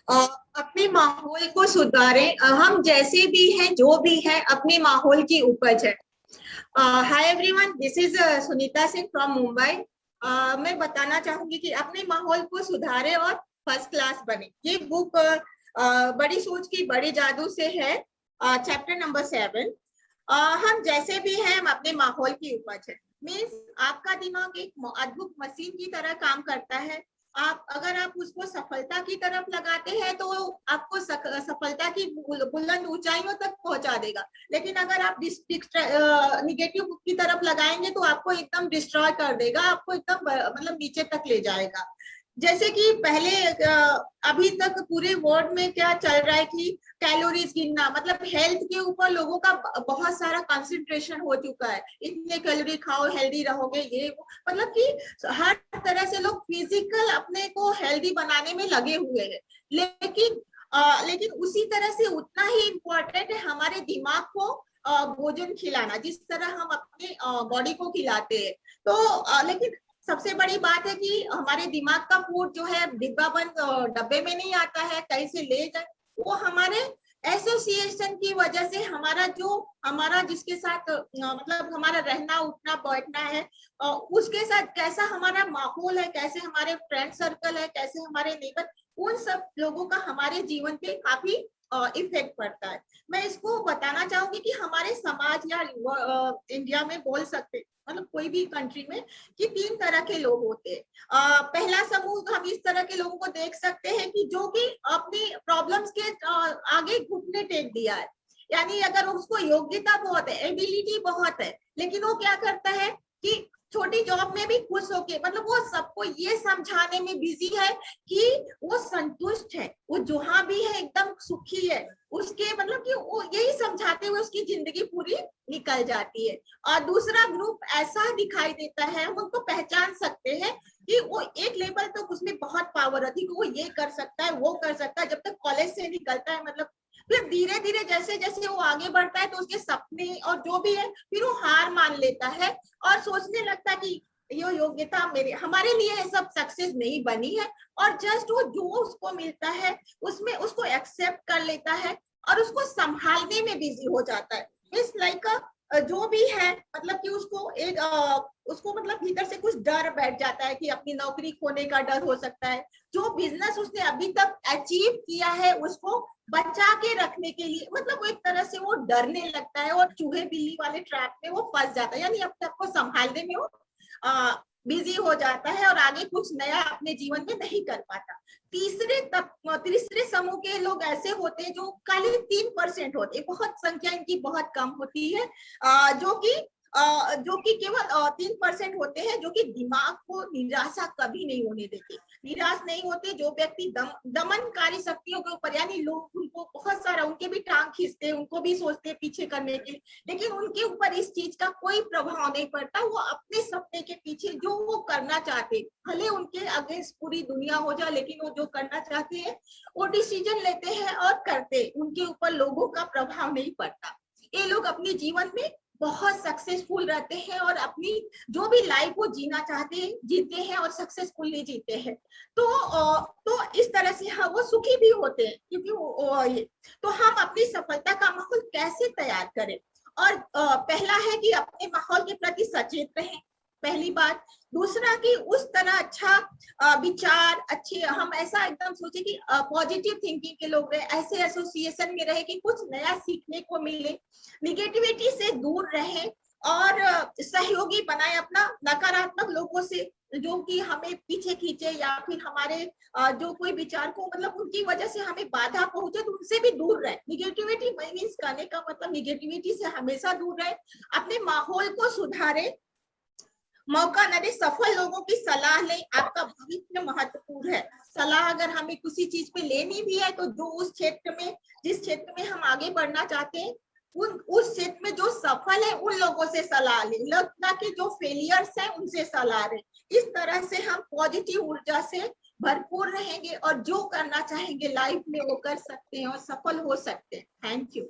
अ, अपने माहौल को सुधारें। हम जैसे भी हैं, जो भी हैं, अपने माहौल की उपज है। Hi everyone, this is Sunita Singh from Mumbai. मैं बताना चाहूंगी कि अपने माहौल को सुधारें और फर्स्ट क्लास बने। ये बुक बड़ी सोच की बड़ी जादू से है, चैप्टर नंबर 7। हम जैसे भी हैं, हम अपने माहौल की उपज है। मीन्स आपका दिमाग एक अद्भुत मशीन की तरह काम करता है। अगर आप उसको सफलता की तरफ लगाते हैं तो आपको सफलता की बुलंद ऊंचाइयों तक पहुंचा देगा। लेकिन अगर आप निगेटिव की तरफ लगाएंगे तो आपको एकदम डिस्ट्रॉय कर देगा, आपको एकदम मतलब नीचे तक ले जाएगा। जैसे कि पहले अभी तक पूरे वर्ल्ड में क्या चल रहा है कि कैलोरीज गिनना, मतलब हेल्थ के ऊपर लोगों का बहुत सारा कंसंट्रेशन हो चुका है। इतने कैलोरी खाओ, हेल्दी रहोगे, ये वो, मतलब कि हर तरह से लोग फिजिकल अपने को हेल्दी बनाने में लगे हुए हैं। लेकिन उसी तरह से उतना ही इम्पोर्टेंट है हमारे दिमाग को भोजन खिलाना, जिस तरह हम अपने बॉडी को खिलाते हैं। तो लेकिन सबसे बड़ी बात है कि हमारे दिमाग का फूड जो है डिब्बा बंद डब्बे में नहीं आता है, कहीं से ले जाए। वो हमारे एसोसिएशन की वजह से हमारा जिसके साथ मतलब हमारा रहना उठना बैठना है, उसके साथ कैसा हमारा माहौल है, कैसे हमारे फ्रेंड सर्कल है, कैसे हमारे नेबर, उन सब लोगों का हमारे जीवन पे काफी इफेक्ट पड़ता है। मैं इसको बताना चाहूंगी कि हमारे समाज या इंडिया में बोल सकते, मतलब कोई भी कंट्री में, कि 3 तरह के लोग होते हैं। पहला समूह हम इस तरह के लोगों को देख सकते हैं कि जो कि अपनी प्रॉब्लम्स के आगे घुटने टेक दिया है। यानी अगर उसको योग्यता बहुत है, एबिलिटी बहुत है, लेकिन वो क्या करता है कि छोटी जॉब में भी खुश होके, मतलब वो सबको ये समझाने में बिजी है कि वो संतुष्ट है, वो जहां भी है एकदम सुखी है, उसके मतलब कि वो यही समझाते हुए उसकी जिंदगी पूरी निकल जाती है। और दूसरा ग्रुप ऐसा दिखाई देता है, हम उनको पहचान सकते हैं कि वो एक लेवल तक उसमें बहुत पावर होती है कि वो ये कर सकता है, वो कर सकता है, जब तक कॉलेज से निकलता है। मतलब फिर धीरे धीरे जैसे जैसे वो आगे बढ़ता है तो उसके सपने और जो भी है, फिर वो हार मान लेता है और सोचने लगता है कि ये योग्यता मेरे हमारे लिए ये सब सक्सेस नहीं बनी है। और जस्ट वो जो उसको मिलता है उसमें उसको एक्सेप्ट कर लेता है और उसको संभालने में बिजी हो जाता है। इस लाइक जो भी है, मतलब कि उसको मतलब भीतर से कुछ डर बैठ जाता है कि अपनी नौकरी खोने का डर हो सकता है। जो बिजनेस उसने अभी तक अचीव किया है उसको बचा के रखने के लिए, मतलब वो एक तरह से वो डरने लगता है और चूहे बिल्ली वाले ट्रैप में वो फंस जाता है। यानी अपने आप को संभालने में वो बिजी हो जाता है और आगे कुछ नया अपने जीवन में नहीं कर पाता। तीसरे समूह के लोग ऐसे होते हैं जो खाली 3% होते हैं, बहुत संख्या इनकी बहुत कम होती है, जो कि केवल 3% होते हैं, जो कि दिमाग को निराशा कभी नहीं होने देते, निराश नहीं होते। जो व्यक्ति दमनकारी शक्तियों के ऊपर, यानी लोग उनको बहुत सारा, उनके भी टांग खींचते हैं, उनको भी सोचते हैं पीछे करने के लिए, लेकिन उनके ऊपर इस चीज का कोई प्रभाव नहीं पड़ता। वो अपने सपने के पीछे जो वो करना चाहते, भले उनके अगेंस्ट पूरी दुनिया हो जाए, लेकिन वो जो करना चाहते हैं वो डिसीजन लेते हैं और करते, उनके ऊपर लोगों का प्रभाव नहीं पड़ता। ये लोग अपने जीवन में बहुत सक्सेसफुल रहते हैं और अपनी जो भी लाइफ वो जीना चाहते हैं जीते हैं और सक्सेसफुली जीते हैं। तो इस तरह से हाँ वो सुखी भी होते हैं, क्योंकि तो हम अपनी सफलता का माहौल कैसे तैयार करें? और पहला है कि अपने माहौल के प्रति सचेत रहें, पहली बात। दूसरा कि उस तरह अच्छा विचार, अच्छे, हम ऐसा एकदम सोचे कि पॉजिटिव थिंकिंग के लोग रहे, ऐसे एसोसिएशन में रहे कि कुछ नया सीखने को मिले, निगेटिविटी से दूर रहे और सहयोगी बनाए अपना, नकारात्मक लोगों से जो कि हमें पीछे खींचे या फिर हमारे जो कोई विचार को, मतलब उनकी वजह से हमें बाधा पहुंचे, तो उनसे भी दूर रहे। निगेटिविटी मीन्स करने का मतलब निगेटिविटी से हमेशा दूर रहे, अपने माहौल को सुधारे, मौका न दे, सफल लोगों की सलाह लें। आपका भविष्य महत्वपूर्ण है। सलाह अगर हमें किसी चीज पे लेनी भी है तो जो जिस क्षेत्र में हम आगे बढ़ना चाहते हैं, उस क्षेत्र में जो सफल है उन लोगों से सलाह लें, ना कि जो फेलियर्स हैं उनसे सलाह लें। इस तरह से हम पॉजिटिव ऊर्जा से भरपूर रहेंगे और जो करना चाहेंगे लाइफ में वो कर सकते हैं और सफल हो सकते हैं। Thank you.